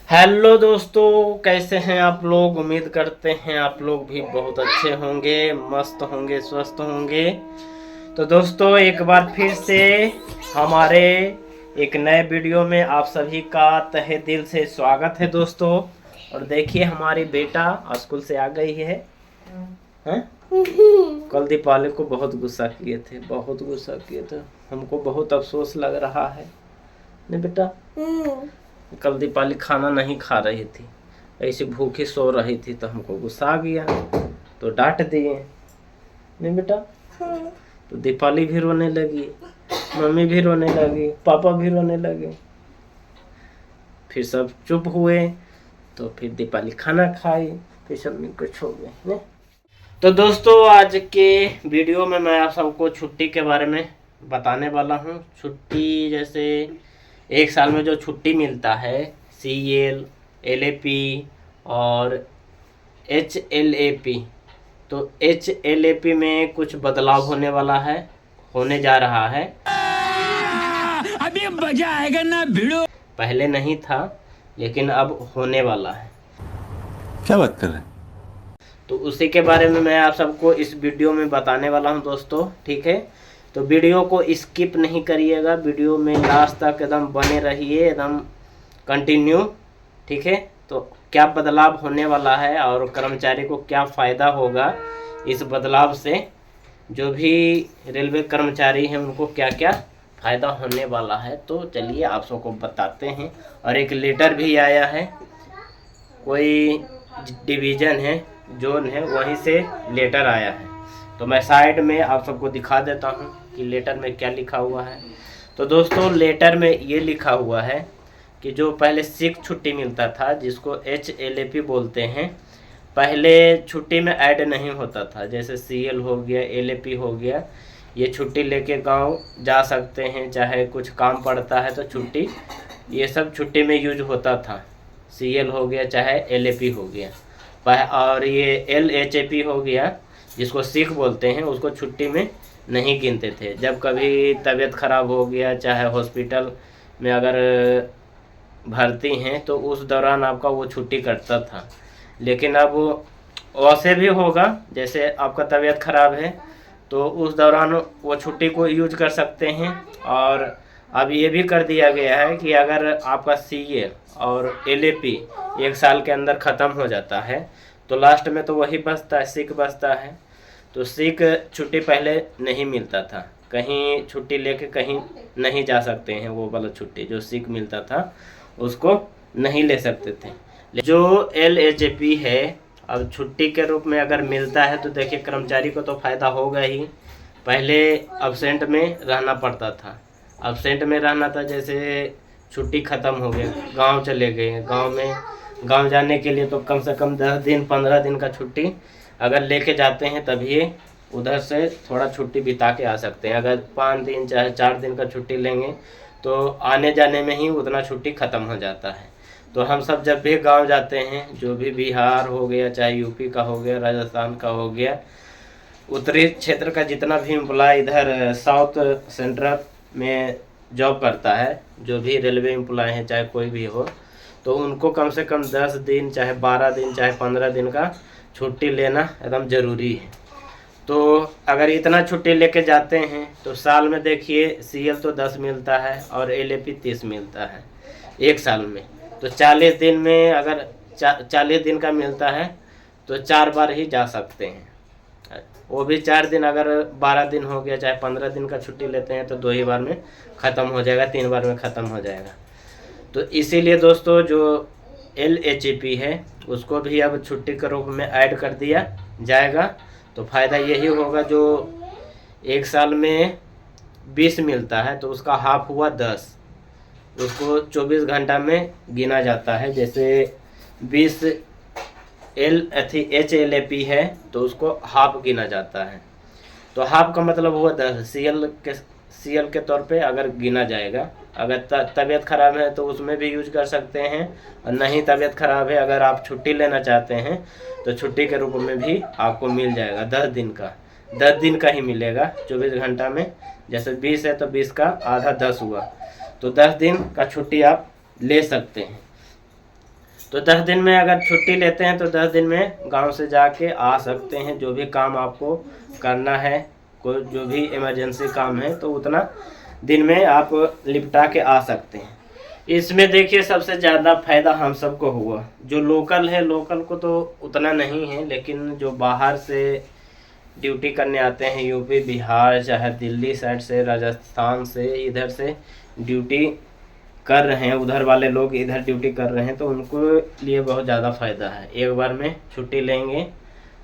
Hello दोस्तों, कैसे हैं आप लोग। उम्मीद करते हैं आप लोग भी बहुत अच्छे होंगे, मस्त होंगे, स्वस्थ होंगे। तो दोस्तों एक बार फिर से हमारे एक नए वीडियो में आप सभी का तहे दिल से स्वागत है दोस्तों। और देखिए हमारी बेटा स्कूल से आ गई है। हैं? कल दीपावली को बहुत गुस्सा किए थे, बहुत गुस्सा किए थे। हमको बहुत अफसोस लग रहा है। नहीं बेटा, कल दीपावली खाना नहीं खा रही थी, ऐसे भूखी सो रही थी, तो हमको गुस्सा आ गया तो डांट दिए। नहीं बेटा, तो दीपावली भी रोने लगी, मम्मी भी रोने लगी, पापा भी रोने लगे। फिर सब चुप हुए, तो फिर दीपावली खाना खाई, फिर सब मिलकर सो गए। नहीं? तो दोस्तों आज के वीडियो में मैं आप सबको छुट्टी के बारे में बताने वाला हूँ। छुट्टी जैसे एक साल में जो छुट्टी मिलता है, CL, LAP और HLAP। तो HLAP में कुछ बदलाव होने वाला है, होने जा रहा है। अभी मजा आएगा ना भिड़ो। पहले नहीं था लेकिन अब होने वाला है। क्या बात कर रहे हैं? तो उसी के बारे में मैं आप सबको इस वीडियो में बताने वाला हूं दोस्तों, ठीक है। तो वीडियो को स्किप नहीं करिएगा, वीडियो में लास्ट तक एकदम बने रहिए, एकदम कंटिन्यू, ठीक है। तो क्या बदलाव होने वाला है और कर्मचारी को क्या फ़ायदा होगा इस बदलाव से, जो भी रेलवे कर्मचारी हैं उनको क्या क्या फ़ायदा होने वाला है, तो चलिए आप सबको बताते हैं। और एक लेटर भी आया है, कोई डिवीज़न है, जोन है, वहीं से लेटर आया है। तो मैं साइड में आप सबको दिखा देता हूँ कि लेटर में क्या लिखा हुआ है। तो दोस्तों लेटर में ये लिखा हुआ है कि जो पहले सिक छुट्टी मिलता था, जिसको HLAP बोलते हैं, पहले छुट्टी में ऐड नहीं होता था। जैसे CL हो गया, LAP हो गया, ये छुट्टी लेके गांव जा सकते हैं, चाहे कुछ काम पड़ता है तो छुट्टी, ये सब छुट्टी में यूज होता था। CL हो गया चाहे LAP हो गया, और ये LHAP हो गया जिसको सिक बोलते हैं, उसको छुट्टी में नहीं गिनते थे। जब कभी तबीयत ख़राब हो गया, चाहे हॉस्पिटल में अगर भर्ती हैं, तो उस दौरान आपका वो छुट्टी कटता था। लेकिन अब वैसे भी होगा, जैसे आपका तबीयत ख़राब है तो उस दौरान वो छुट्टी को यूज कर सकते हैं। और अब ये भी कर दिया गया है कि अगर आपका CL और LAP एक साल के अंदर ख़त्म हो जाता है तो लास्ट में तो वही बचता है, सिक बचता है। तो सिक छुट्टी पहले नहीं मिलता था, कहीं छुट्टी लेके कहीं नहीं जा सकते हैं, वो वाला छुट्टी जो सिक मिलता था उसको नहीं ले सकते थे। जो LHAP है, अब छुट्टी के रूप में अगर मिलता है तो देखिए कर्मचारी को तो फ़ायदा होगा ही। पहले अब्सेंट में रहना पड़ता था, अब्सेंट में रहना था, जैसे छुट्टी ख़त्म हो गई, गांव चले गए, गांव जाने के लिए तो कम से कम 10 दिन 15 दिन का छुट्टी अगर लेके जाते हैं तभी उधर से थोड़ा छुट्टी बिता के आ सकते हैं। अगर 5 दिन चाहे 4 दिन का छुट्टी लेंगे तो आने जाने में ही उतना छुट्टी ख़त्म हो जाता है। तो हम सब जब भी गांव जाते हैं, जो भी बिहार हो गया, चाहे UP का हो गया, राजस्थान का हो गया, उत्तरी क्षेत्र का जितना भी एम्प्लॉय इधर साउथ सेंट्रल में जॉब करता है, जो भी रेलवे एम्प्लॉय है चाहे कोई भी हो, तो उनको कम से कम 10 दिन चाहे 12 दिन चाहे 15 दिन का छुट्टी लेना एकदम ज़रूरी है। तो अगर इतना छुट्टी लेके जाते हैं तो साल में देखिए CL तो 10 मिलता है और LAP 30 मिलता है एक साल में। तो 40 दिन में अगर 40 दिन का मिलता है तो 4 बार ही जा सकते हैं। वो भी 4 दिन, अगर 12 दिन हो गया चाहे 15 दिन का छुट्टी लेते हैं तो 2 ही बार में ख़त्म हो जाएगा, 3 बार में ख़त्म हो जाएगा। तो इसीलिए दोस्तों जो LHAP है उसको भी अब छुट्टी के रूप में ऐड कर दिया जाएगा। तो फ़ायदा यही होगा, जो एक साल में 20 मिलता है तो उसका हाफ हुआ 10, उसको 24 घंटा में गिना जाता है। जैसे 20 HLAP है तो उसको हाफ गिना जाता है, तो हाफ का मतलब हुआ 10 CL के तौर पे अगर गिना जाएगा। अगर तबीयत ख़राब है तो उसमें भी यूज कर सकते हैं, और नहीं तबीयत ख़राब है, अगर आप छुट्टी लेना चाहते हैं तो छुट्टी के रूप में भी आपको मिल जाएगा 10 दिन का, 10 दिन का ही मिलेगा 24 घंटा में। जैसे 20 है तो 20 का आधा 10 हुआ, तो 10 दिन का छुट्टी आप ले सकते हैं। तो 10 दिन में अगर छुट्टी लेते हैं तो 10 दिन में गांव से जाके आ सकते हैं। जो भी काम आपको करना है, कोई जो भी इमरजेंसी काम है, तो उतना दिन में आप निपटा के आ सकते हैं। इसमें देखिए सबसे ज़्यादा फ़ायदा हम सबको हुआ। जो लोकल है, लोकल को तो उतना नहीं है, लेकिन जो बाहर से ड्यूटी करने आते हैं, यूपी, बिहार, चाहे दिल्ली साइड से, राजस्थान से, इधर से ड्यूटी कर रहे हैं, उधर वाले लोग इधर ड्यूटी कर रहे हैं, तो उनको लिए बहुत ज़्यादा फ़ायदा है। एक बार में छुट्टी लेंगे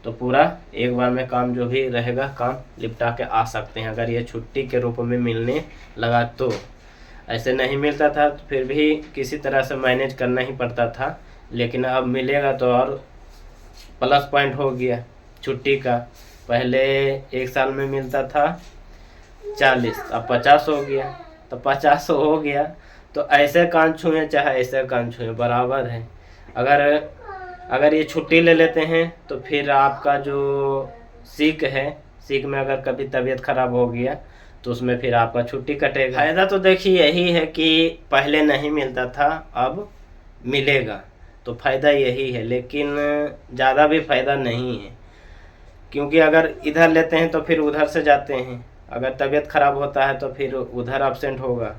तो पूरा एक बार में काम जो भी रहेगा काम निपटा के आ सकते हैं, अगर ये छुट्टी के रूप में मिलने लगा तो। ऐसे नहीं मिलता था तो फिर भी किसी तरह से मैनेज करना ही पड़ता था, लेकिन अब मिलेगा तो और प्लस पॉइंट हो गया छुट्टी का। पहले एक साल में मिलता था 40, अब 50 हो गया, तो 50 हो गया तो ऐसे कान छुए चाहे ऐसे कान छुए बराबर है। अगर ये छुट्टी ले लेते हैं तो फिर आपका जो सीख है, सीख में अगर कभी तबीयत खराब हो गया तो उसमें फिर आपका छुट्टी कटेगा। फ़ायदा तो देखिए यही है कि पहले नहीं मिलता था, अब मिलेगा, तो फ़ायदा यही है। लेकिन ज़्यादा भी फ़ायदा नहीं है, क्योंकि अगर इधर लेते हैं तो फिर उधर से जाते हैं, अगर तबीयत ख़राब होता है तो फिर उधर एब्सेंट होगा,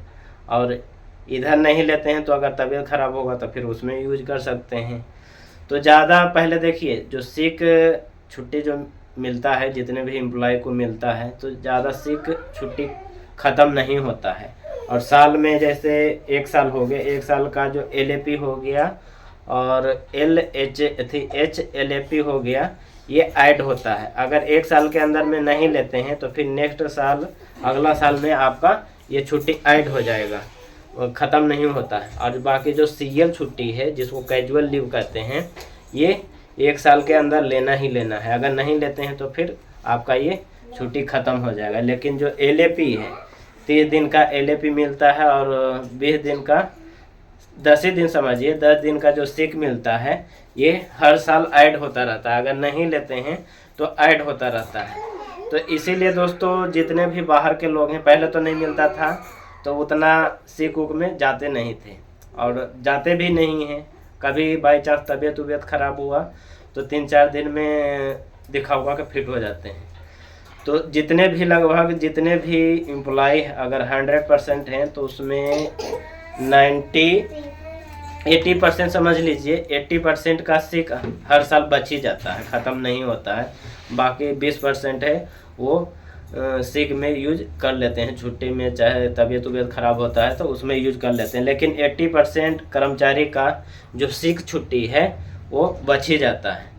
और इधर नहीं लेते हैं तो अगर तबीयत ख़राब होगा तो फिर उसमें यूज कर सकते हैं। तो ज़्यादा पहले देखिए जो सिक छुट्टी जो मिलता है, जितने भी एम्प्लॉय को मिलता है, तो ज़्यादा सिक छुट्टी ख़त्म नहीं होता है। और साल में जैसे एक साल हो गया, एक साल का जो LAP हो गया और HLAP हो गया, ये ऐड होता है। अगर एक साल के अंदर में नहीं लेते हैं तो फिर नेक्स्ट साल, अगला साल में आपका ये छुट्टी ऐड हो जाएगा, ख़त्म नहीं होता है। और बाकी जो CL छुट्टी है, जिसको कैजुअल लीव कहते हैं, ये एक साल के अंदर लेना ही लेना है। अगर नहीं लेते हैं तो फिर आपका ये छुट्टी ख़त्म हो जाएगा। लेकिन जो LAP है, 30 दिन का LAP मिलता है, और 20 दिन का, 10 ही दिन समझिए, 10 दिन का जो सिक मिलता है, ये हर साल ऐड होता रहता है। अगर नहीं लेते हैं तो ऐड होता रहता है। तो इसीलिए दोस्तों जितने भी बाहर के लोग हैं, पहले तो नहीं मिलता था तो उतना सिक उक में जाते नहीं थे, और जाते भी नहीं हैं। कभी बाई चांस तबीयत ख़राब हुआ तो 3-4 दिन में दिखा हुआ कि फिट हो जाते हैं। तो जितने भी लगभग जितने भी एम्प्लॉय अगर 100% हैं तो उसमें 80% समझ लीजिए, 80% का सिक हर साल बच ही जाता है, ख़त्म नहीं होता है। बाकी 20% है वो सिक में यूज कर लेते हैं छुट्टी में, चाहे तबीयत ख़राब होता है तो उसमें यूज कर लेते हैं। लेकिन 80% कर्मचारी का जो सिक छुट्टी है वो बच ही जाता है।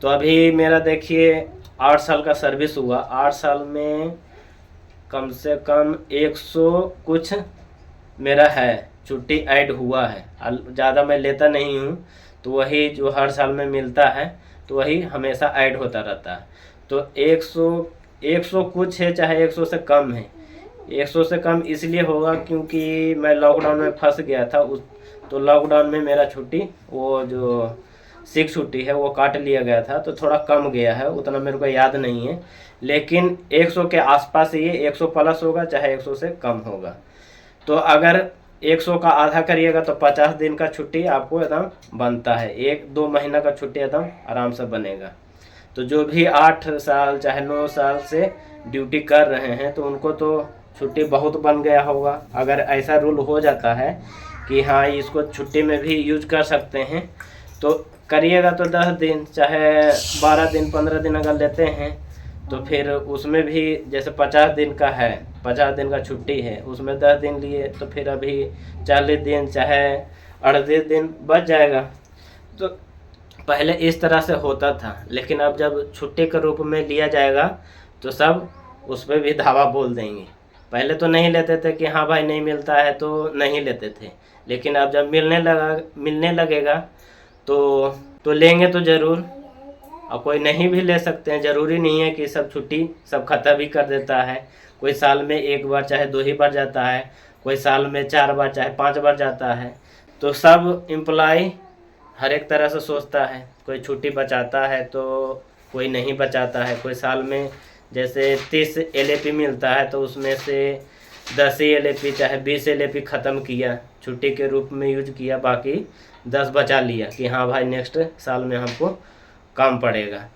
तो अभी मेरा देखिए 8 साल का सर्विस हुआ, 8 साल में कम से कम 100 कुछ मेरा है छुट्टी ऐड हुआ है। ज़्यादा मैं लेता नहीं हूँ, तो वही जो हर साल में मिलता है तो वही हमेशा ऐड होता रहता है। तो 100 कुछ है, चाहे 100 से कम है। 100 से कम इसलिए होगा क्योंकि मैं लॉकडाउन में फंस गया था, तो लॉकडाउन में मेरा छुट्टी, वो जो सिक छुट्टी है, वो काट लिया गया था, तो थोड़ा कम गया है, उतना मेरे को याद नहीं है। लेकिन 100 के आसपास ये 100 प्लस होगा, चाहे 100 से कम होगा। तो अगर 100 का आधा करिएगा तो 50 दिन का छुट्टी आपको एकदम बनता है। 1-2 महीना का छुट्टी एकदम आराम से बनेगा। तो जो भी 8 साल चाहे 9 साल से ड्यूटी कर रहे हैं तो उनको तो छुट्टी बहुत बन गया होगा। अगर ऐसा रूल हो जाता है कि हाँ इसको छुट्टी में भी यूज कर सकते हैं तो करिएगा। तो 10 दिन चाहे 12 दिन 15 दिन अगर लेते हैं तो फिर उसमें भी जैसे 50 दिन का है, 50 दिन का छुट्टी है, उसमें 10 दिन लिए तो फिर अभी 40 दिन चाहे 38 दिन बच जाएगा। तो पहले इस तरह से होता था, लेकिन अब जब छुट्टी के रूप में लिया जाएगा तो सब उस पर भी धावा बोल देंगे। पहले तो नहीं लेते थे कि हाँ भाई नहीं मिलता है तो नहीं लेते थे, लेकिन अब जब मिलने लगेगा तो लेंगे तो ज़रूर। और कोई नहीं भी ले सकते हैं, ज़रूरी नहीं है कि सब छुट्टी सब ख़त्म भी कर देता है। कोई साल में 1 बार चाहे 2 ही बार जाता है, कोई साल में 4 बार चाहे 5 बार जाता है। तो सब एम्प्लॉय हर एक तरह से सोचता है, कोई छुट्टी बचाता है तो कोई नहीं बचाता है। कोई साल में जैसे 30 LAP मिलता है तो उसमें से 10 ही LAP चाहे 20 LAP ख़त्म किया, छुट्टी के रूप में यूज किया, बाकी 10 बचा लिया कि हाँ भाई नेक्स्ट साल में हमको काम पड़ेगा।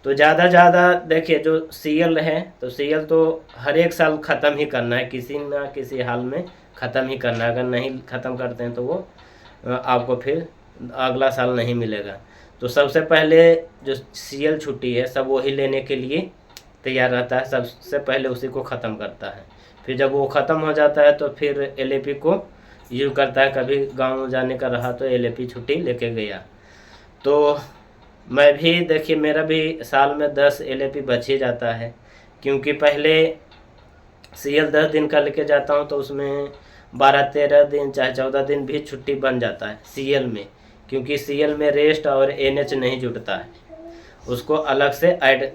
तो ज़्यादा देखिए जो CL है तो CL तो हर एक साल ख़त्म ही करना है, किसी ना किसी हाल में ख़त्म ही करना है। अगर नहीं ख़त्म करते हैं तो वो आपको फिर अगला साल नहीं मिलेगा। तो सबसे पहले जो CL छुट्टी है सब वही लेने के लिए तैयार रहता है, सबसे पहले उसी को ख़त्म करता है। फिर जब वो ख़त्म हो जाता है तो फिर LAP को यूज करता है। कभी गांव जाने का रहा तो LAP छुट्टी लेके गया। तो मैं भी देखिए मेरा भी साल में 10 LAP बच ही जाता है, क्योंकि पहले CL 10 दिन का लेके जाता हूँ तो उसमें 12-13 दिन चाहे 14 दिन भी छुट्टी बन जाता है CL में, क्योंकि CL में रेस्ट और NH नहीं जुड़ता है, उसको अलग से ऐड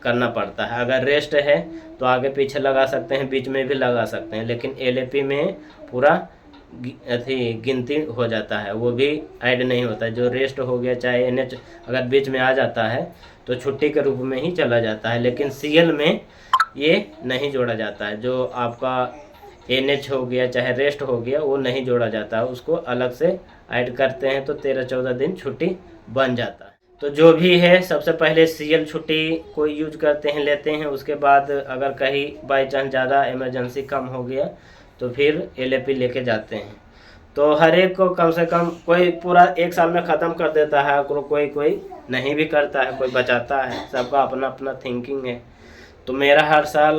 करना पड़ता है। अगर रेस्ट है तो आगे पीछे लगा सकते हैं, बीच में भी लगा सकते हैं, लेकिन LAP में पूरा गिनती हो जाता है, वो भी ऐड नहीं होता है। जो रेस्ट हो गया चाहे NH अगर बीच में आ जाता है तो छुट्टी के रूप में ही चला जाता है, लेकिन CL में ये नहीं जोड़ा जाता है। जो आपका NH हो गया चाहे रेस्ट हो गया वो नहीं जोड़ा जाता है, उसको अलग से ऐड करते हैं तो 13-14 दिन छुट्टी बन जाता है। तो जो भी है सबसे पहले CL छुट्टी को यूज करते हैं, लेते हैं। उसके बाद अगर कहीं बाई चांस ज़्यादा इमरजेंसी कम हो गया तो फिर LAP लेके जाते हैं। तो हर एक को कम से कम कोई पूरा एक साल में ख़त्म कर देता है, कोई नहीं भी करता है, कोई बचाता है, सबका अपना अपना थिंकिंग है। तो मेरा हर साल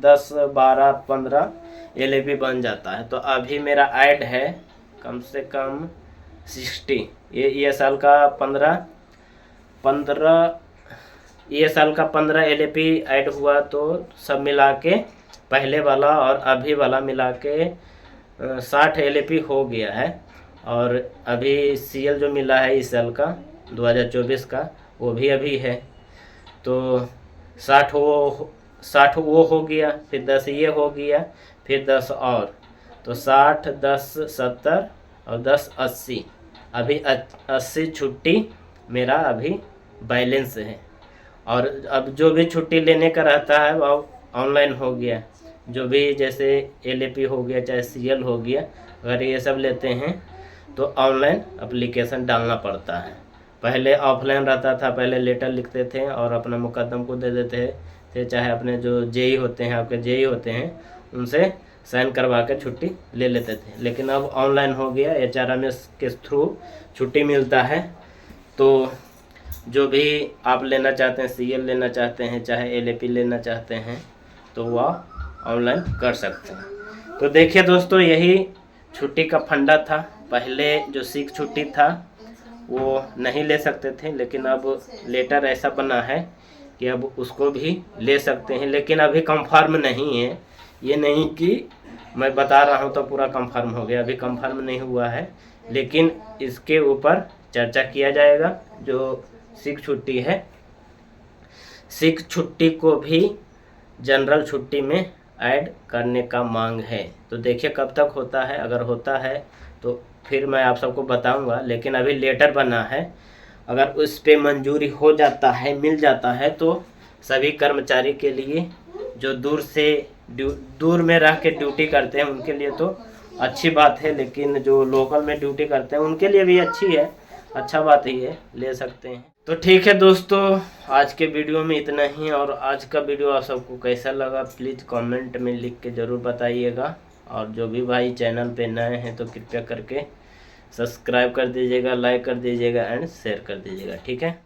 10, 12, 15 LAP बन जाता है। तो अभी मेरा ऐड है कम से कम 60। ये साल का 15 ये साल का 15 LAP ऐड हुआ, तो सब मिला के पहले वाला और अभी वाला मिला के 60 LAP हो गया है। और अभी CL जो मिला है इस साल का 2024 का वो भी अभी है। तो 60 वो हो गया, फिर 10 ये हो गया, फिर 10 और, तो 60, 10, 70 और 10 80। अभी 80 छुट्टी मेरा अभी बैलेंस है। और अब जो भी छुट्टी लेने का रहता है वो ऑनलाइन हो गया। जो भी जैसे LAP हो गया चाहे CL हो गया, अगर ये सब लेते हैं तो ऑनलाइन एप्लीकेशन डालना पड़ता है। पहले ऑफलाइन रहता था, पहले लेटर लिखते थे और अपना मुकदम को दे देते थे, चाहे अपने जो JE होते हैं, आपके JE होते हैं, उनसे साइन करवा के छुट्टी ले लेते थे। लेकिन अब ऑनलाइन हो गया, HRMS के थ्रू छुट्टी मिलता है। तो जो भी आप लेना चाहते हैं, CL लेना चाहते हैं चाहे LAP लेना चाहते हैं तो वह ऑनलाइन कर सकते हैं। तो देखिए दोस्तों, यही छुट्टी का फंडा था। पहले जो सिक छुट्टी था वो नहीं ले सकते थे, लेकिन अब लेटर ऐसा बना है कि अब उसको भी ले सकते हैं, लेकिन अभी कंफर्म नहीं है। ये नहीं कि मैं बता रहा हूँ तो पूरा कंफर्म हो गया, अभी कंफर्म नहीं हुआ है, लेकिन इसके ऊपर चर्चा किया जाएगा। जो सिक छुट्टी है, सिक छुट्टी को भी जनरल छुट्टी में ऐड करने का मांग है। तो देखिए कब तक होता है, अगर होता है तो फिर मैं आप सबको बताऊंगा। लेकिन अभी लेटर बना है, अगर उस पे मंजूरी हो जाता है, मिल जाता है, तो सभी कर्मचारी के लिए जो दूर में रह के ड्यूटी करते हैं उनके लिए तो अच्छी बात है, लेकिन जो लोकल में ड्यूटी करते हैं उनके लिए भी अच्छी है, अच्छा बात ही है, ले सकते हैं। तो ठीक है दोस्तों, आज के वीडियो में इतना ही। और आज का वीडियो आप सबको कैसा लगा प्लीज़ कमेंट में लिख के ज़रूर बताइएगा। और जो भी भाई चैनल पे नए हैं तो कृपया करके सब्सक्राइब कर दीजिएगा, लाइक कर दीजिएगा एंड शेयर कर दीजिएगा, ठीक है।